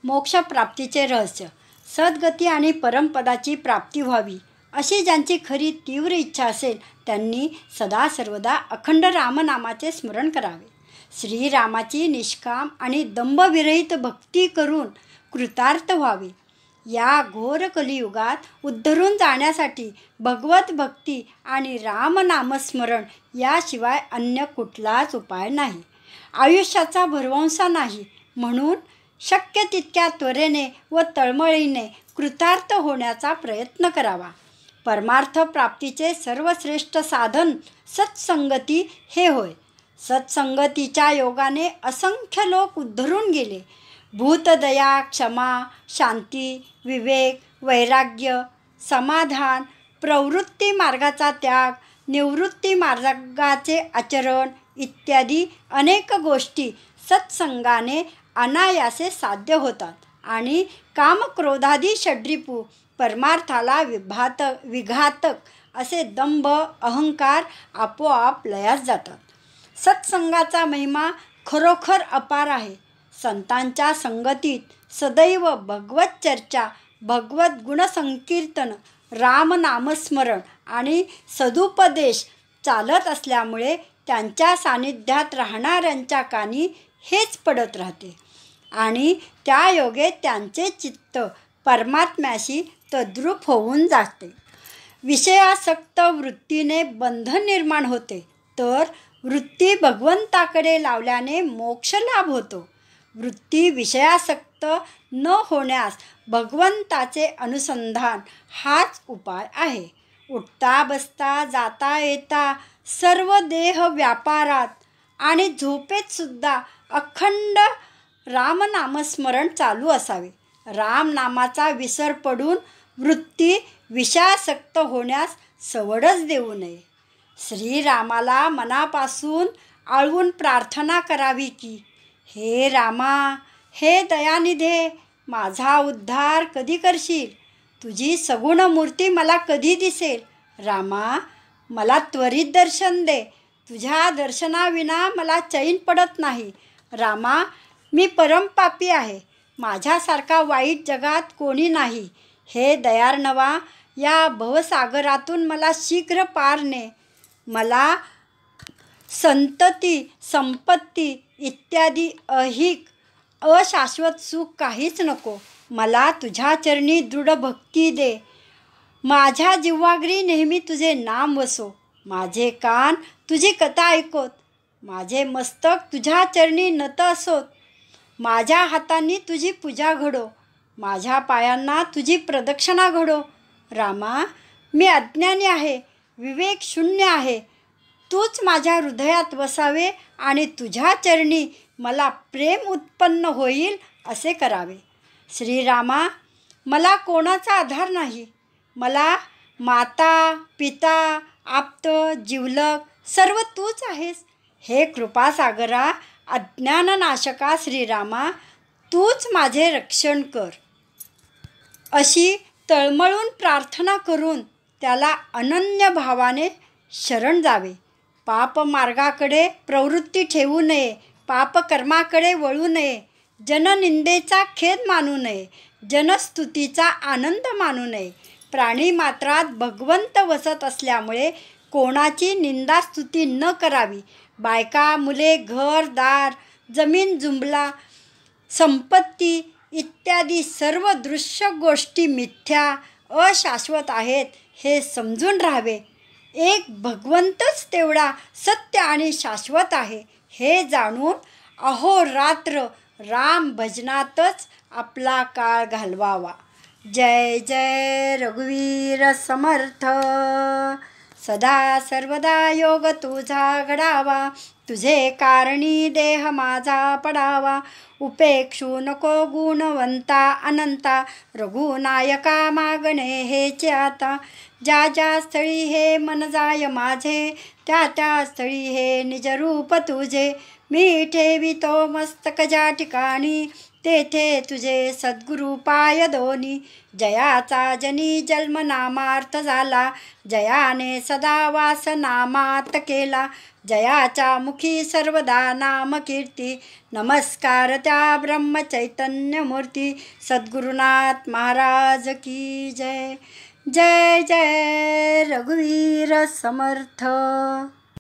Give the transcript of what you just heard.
मोक्षप्राप्तीचे रहस्य. सद्गती आणि परमपदाची प्राप्ती व्हावी अशी ज्यांची खरी तीव्र इच्छा असेल त्यांनी सदा सर्वदा अखंड रामनामाचे स्मरण करावे. श्रीरामाची निष्काम आणि दंभविरहित भक्ती करून कृतार्थ व्हावे. या घोर कलियुगात उद्धरून जाण्यासाठी भगवत भक्ती आणि रामनामस्मरण याशिवाय अन्य कुठलाच उपाय नाही. आयुष्याचा भरवंसा नाही. म्हणून शक्य तितक्या त्वरेने व तळमळीने कृतार्थ होण्याचा प्रयत्न करावा. परमार्थ प्राप्तीचे सर्वश्रेष्ठ साधन सत्संगती हे होय. सत्संगतीच्या योगाने असंख्य लोक उद्धरून गेले. भूतदया, क्षमा, शांती, विवेक, वैराग्य, समाधान, प्रवृत्ती मार्गाचा त्याग, निवृत्ती मार्गाचे आचरण इत्यादी अनेक गोष्टी सत्संगाने अनायासे साध्य होतात आणि कामक्रोधादी षड्रिपू परमार्थाला विघातक असे दंभ अहंकार आपोआप लयास जातात. सत्संगाचा महिमा खरोखर अपार आहे. संतांच्या संगतीत सदैव भगवत चर्चा, भगवत गुणसंकीर्तन, रामनामस्मरण आणि सदुपदेश चालत असल्यामुळे त्यांच्या सानिध्यात राहणाऱ्यांच्या कानी हेच पडत राहते आणि त्या योगे त्यांचे चित्त परमात्म्याशी तद्रूप होऊन जाते. विषयासक्त वृत्तीने बंधन निर्माण होते, तर वृत्ती भगवंताकडे लावल्याने मोक्ष लाभ होतो. वृत्ती विषयासक्त न होण्यास भगवंताचे अनुसंधान हाच उपाय आहे. उठता बसता जाता येता सर्व देह व्यापारात आणि झोपेत सुद्धा अखंड रामनामस्मरण चालू असावे. रामनामाचा विसर पडून वृत्ती विषयासक्त होण्यास सवडच देऊ नये. श्रीरामाला मनापासून आळवून प्रार्थना करावी की, हे रामा, हे दयानिधे, माझा उद्धार कधी करशील? तुझी सगुण मूर्ती मला कधी दिसेल? रामा, मला त्वरित दर्शन दे. तुझ्या दर्शनाविना मला चैन पडत नाही. रामा, मी परमपापी आहे. माझ्यासारखा वाईट जगात कोणी नाही. हे दयार्णवा, या भवसागरातून मला शीघ्र पार ने. मला संतती, संपत्ती इत्यादी ऐहिक अशाश्वत सुख काहीच नको. मला तुझ्या चरणी दृढ भक्ती दे. माझ्या जिव्हाग्री नेहमी तुझे नाम वसो. माझे कान तुझी कथा ऐकोत. माझे मस्तक तुझ्या चरणी नत असोत. माझ्या हातांनी तुझी पूजा घडो. माझ्या पायांना तुझी प्रदक्षिणा घडो. रामा, मी अज्ञानी आहे, विवेक शून्य आहे. तूच माझ्या हृदयात वसावे आणि तुझ्या चरणी मला प्रेम उत्पन्न होईल असे करावे. श्रीरामा, मला कोणाचा आधार नाही. मला माता, पिता, आप्त, जिवलग सर्व तूच आहेस. हे कृपासागरा, अज्ञाननाशका श्रीरामा, तूच माझे रक्षण कर. अशी तळमळून प्रार्थना करून त्याला अनन्य भावाने शरण जावे. पापमार्गाकडे प्रवृत्ती ठेवू नये. पापकर्माकडे वळू नये. जननिंदेचा खेद मानू नये. जनस्तुतीचा आनंद मानू नये. प्राणीमात्रात भगवंत वसत असल्यामुळे कोणाची निंदास्तुती न करावी. बायका, मुले, घर, दार, जमीन जुंबला, संपत्ती इत्यादी सर्व दृश्य गोष्टी मिथ्या, अशाश्वत आहेत हे समजून राहावे. एक भगवंतच तेवढा सत्य आणि शाश्वत आहे हे जाणून अहोरात्र राम भजनातच आपला काळ घालवावा. जय जय रघुवीर समर्थ. सदा सर्वदा योग तुझा घडावा. तुझे कारणी देह माझा पडावा. उपेक्षू नको गुणवंता अनंता. रघुनायका मागणे हेचे आता. ज्या ज्या स्थळी हे मन जाय माझे, त्या त्या स्थळी हे निजरूप तुझे. मी ठेवितो मस्तक ज्या ठिकाणी, तेथे तुझे सद्गुरु पाय दोनी. जयाचा जनी जन्म नामार्थ झाला. जयाने सदा वास नामात केला. जयाच्या मुखी सर्वदा नामकीर्ती, नमस्कार त्या ब्रह्मचैतन्यमूर्ती. सद्गुरुनाथ महाराज की जय. जय जय रघुवीर समर्थ.